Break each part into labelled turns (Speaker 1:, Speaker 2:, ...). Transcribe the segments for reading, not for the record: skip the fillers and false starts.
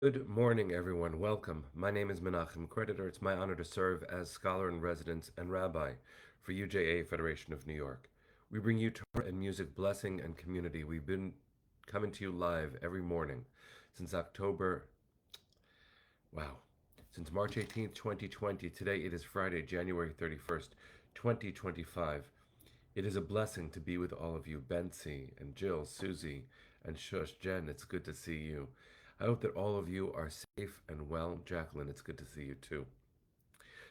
Speaker 1: Good morning, everyone. Welcome. My name is Menachem Creditor. It's my honor to serve as scholar in residence and rabbi for UJA Federation of New York. We bring you Torah and music blessing and community. We've been coming to you live every morning since October, wow, since March 18th, 2020. Today it is Friday, January 31st, 2025. It is a blessing to be with all of you, Betsy and Jill, Susie, and Shush. Jen, it's good to see you. I hope that all of you are safe and well. Jacqueline, it's good to see you too.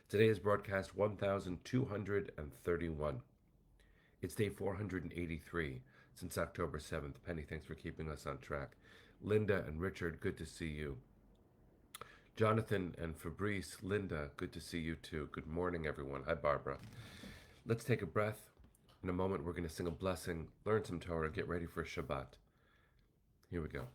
Speaker 1: Today is broadcast 1231. It's day 483 since October 7th. Penny, thanks for keeping us on track. Linda and Richard, good to see you. Jonathan and Fabrice, Linda, good to see you too. Good morning, everyone. Hi, Barbara. Let's take a breath. In a moment, we're going to sing a blessing, learn some Torah, get ready for Shabbat. Here we go.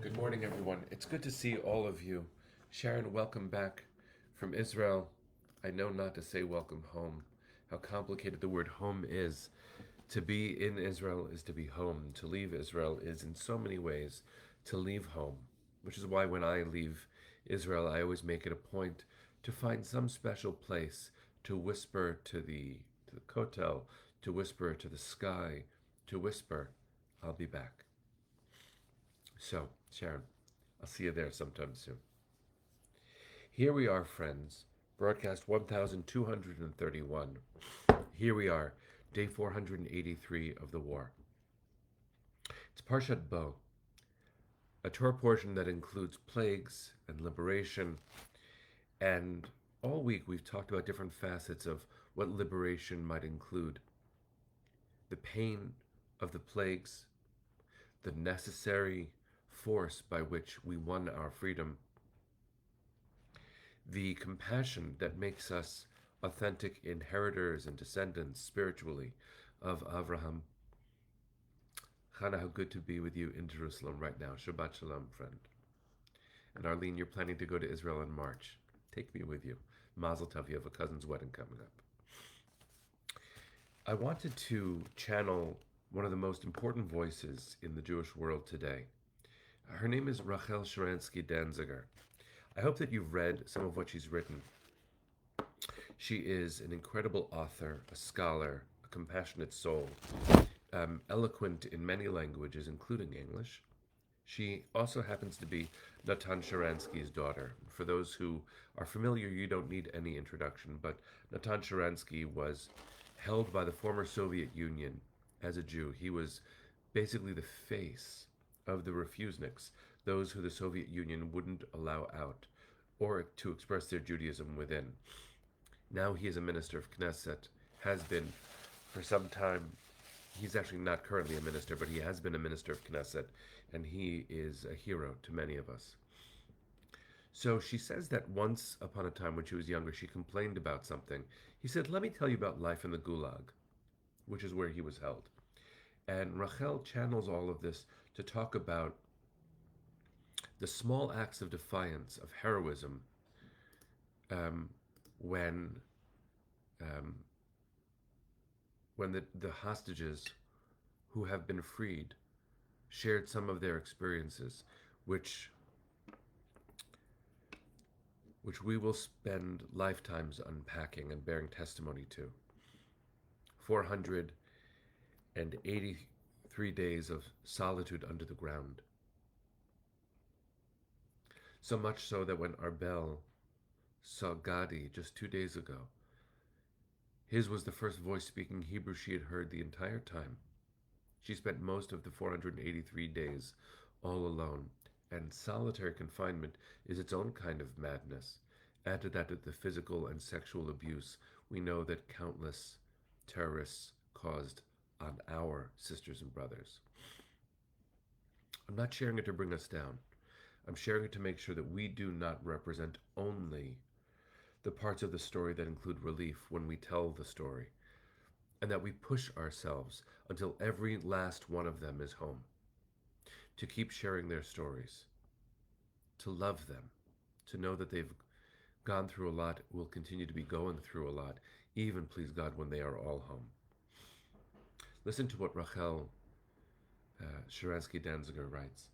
Speaker 1: Good morning, everyone. It's good to see all of you. Sharon, welcome back from Israel. I know not to say welcome home. How complicated the word home is. To be in Israel is to be home. To leave Israel is, in so many ways, to leave home. Which is why when I leave Israel, I always make it a point to find some special place to whisper to the kotel, to whisper to the sky, to whisper, I'll be back. So, Sharon, I'll see you there sometime soon. Here we are, friends, broadcast 1231. Here we are, day 483 of the war. It's Parshat Bo, a Torah portion that includes plagues and liberation. And all week we've talked about different facets of what liberation might include: the pain of the plagues, the necessary force by which we won our freedom, the compassion that makes us authentic inheritors and descendants spiritually of Avraham. Chana, how good to be with you in Jerusalem right now. Shabbat Shalom, friend. And Arlene, you're planning to go to Israel in March. Take me with you. Mazel Tov, you have a cousin's wedding coming up. I wanted to channel one of the most important voices in the Jewish world today. Her name is Rachel Sharansky Danziger. I hope that you've read some of what she's written. She is an incredible author, a scholar, a compassionate soul, eloquent in many languages, including English. She also happens to be Natan Sharansky's daughter. For those who are familiar, you don't need any introduction, but Natan Sharansky was held by the former Soviet Union as a Jew. He was basically the face of the refuseniks, those who the Soviet Union wouldn't allow out or to express their Judaism within. Now he is a minister of Knesset, has been for some time He's actually not currently a minister, but he has been a minister of Knesset, and he is a hero to many of us. So she says that once upon a time when she was younger, she complained about something. He said, "Let me tell you about life in the Gulag," which is where he was held. And Rachel channels all of this to talk about the small acts of defiance, of heroism, um, when um, when the hostages who have been freed shared some of their experiences, which which we will spend lifetimes unpacking and bearing testimony to. 483 days of solitude under the ground. So much so that when Arbel saw Gadi just 2 days ago, his was the first voice speaking Hebrew she had heard the entire time. She spent most of the 483 days all alone, and solitary confinement is its own kind of madness. Add to that the physical and sexual abuse we know that countless terrorists caused on our sisters and brothers. I'm not sharing it to bring us down. I'm sharing it to make sure that we do not represent only the parts of the story that include relief when we tell the story, and that we push ourselves until every last one of them is home, to keep sharing their stories, to love them, to know that they've gone through a lot, will continue to be going through a lot, even, please God, when they are all home. Listen to what Rachel Sharansky Danziger writes.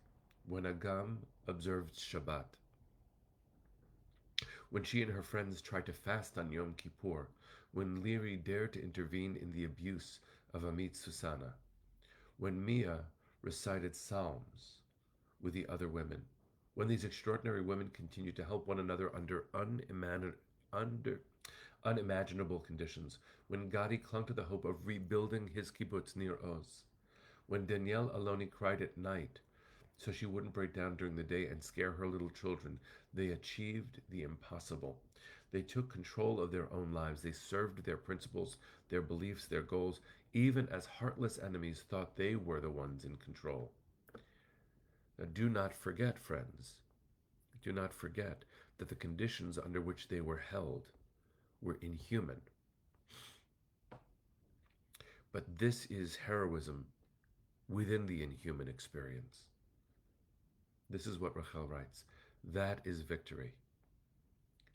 Speaker 1: When Agam observed Shabbat, when she and her friends tried to fast on Yom Kippur, when Liri dared to intervene in the abuse of Amit Susanna, when Mia recited psalms with the other women, when these extraordinary women continued to help one another under unimaginable conditions, when Gadi clung to the hope of rebuilding his kibbutz near Oz, when Danielle Aloni cried at night so she wouldn't break down during the day and scare her little children, they achieved the impossible. They took control of their own lives. They served their principles, their beliefs, their goals, even as heartless enemies thought they were the ones in control. Now, do not forget, friends, do not forget that the conditions under which they were held were inhuman. But this is heroism within the inhuman experience. This is what Rachel writes. That is victory.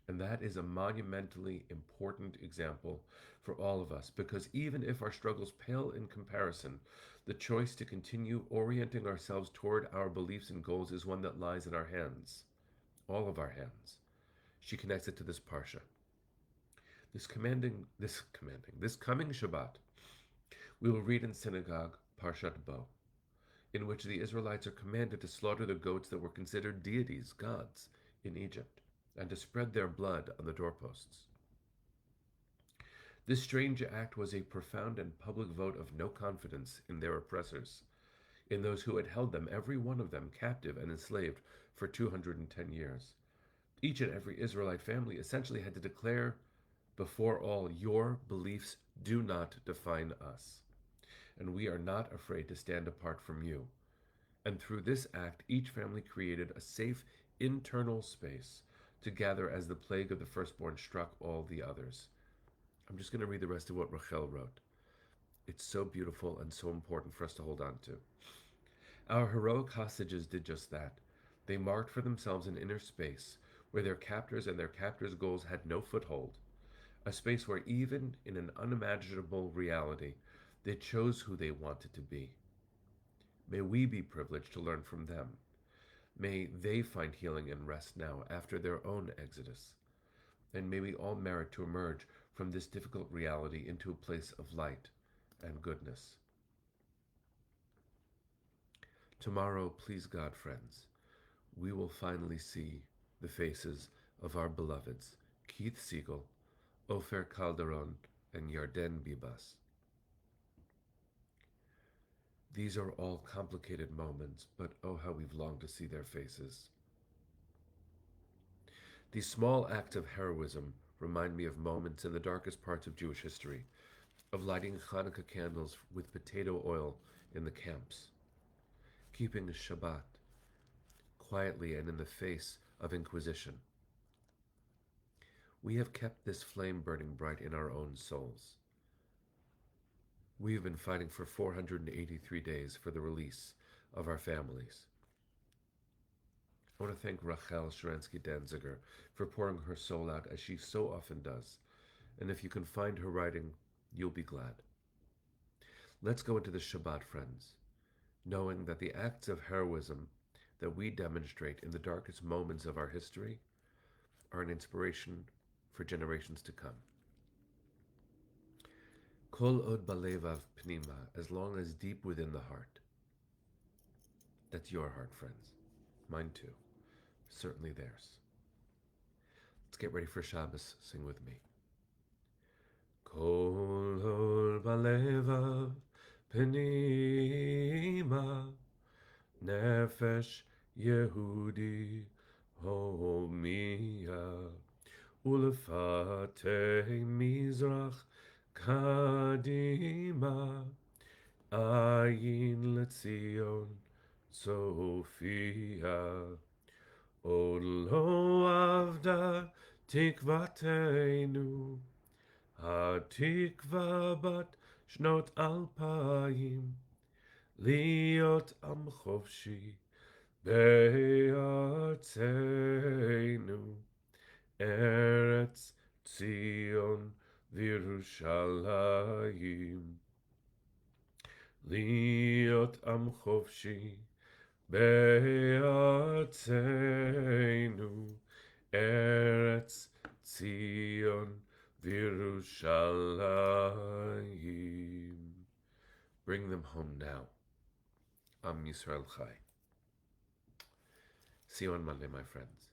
Speaker 1: And that is a monumentally important example for all of us, because even if our struggles pale in comparison, the choice to continue orienting ourselves toward our beliefs and goals is one that lies in our hands, all of our hands. She connects it to this parsha. This coming Shabbat, we will read in synagogue Parshat Bo, in which the Israelites are commanded to slaughter the goats that were considered deities, gods, in Egypt, and to spread their blood on the doorposts. This strange act was a profound and public vote of no confidence in their oppressors, in those who had held them, every one of them, captive and enslaved for 210 years. Each and every Israelite family essentially had to declare before all, your beliefs do not define us, and we are not afraid to stand apart from you. And through this act, each family created a safe internal space to gather as the plague of the firstborn struck all the others. I'm just going to read the rest of what Rachel wrote. It's so beautiful and so important for us to hold on to. Our heroic hostages did just that. They marked for themselves an inner space where their captors and their captors' goals had no foothold, a space where even in an unimaginable reality, they chose who they wanted to be. May we be privileged to learn from them. May they find healing and rest now after their own exodus. And may we all merit to emerge from this difficult reality into a place of light and goodness. Tomorrow, please God, friends, we will finally see the faces of our beloveds, Keith Siegel, Ofer Calderon, and Yarden Bibas. These are all complicated moments, but oh, how we've longed to see their faces. These small acts of heroism remind me of moments in the darkest parts of Jewish history, of lighting Hanukkah candles with potato oil in the camps, keeping Shabbat quietly and in the face of Inquisition. We have kept this flame burning bright in our own souls. We have been fighting for 483 days for the release of our families. I want to thank Rachel Sharansky-Danziger for pouring her soul out as she so often does. And if you can find her writing, you'll be glad. Let's go into the Shabbat, friends, knowing that the acts of heroism that we demonstrate in the darkest moments of our history are an inspiration for generations to come. Kol od balevav pnima, as long as deep within the heart. That's your heart, friends. Mine too. Certainly theirs. Let's get ready for Shabbos. Sing with me. Kol od balevav pnima, nefesh Yehudi homia, ulfatei mizrach kadima, ayin letzion Sophia. Od lo avda tikvateinu, הtikva bat shnot alpayim, להיות עם חופשי בארצנו, ארץ ציון וירושלים. להיות עם חופשי בארצנו, ארץ ציון וירושלים. Bring them home now. Am Yisrael Chai. See you on Monday, my friends.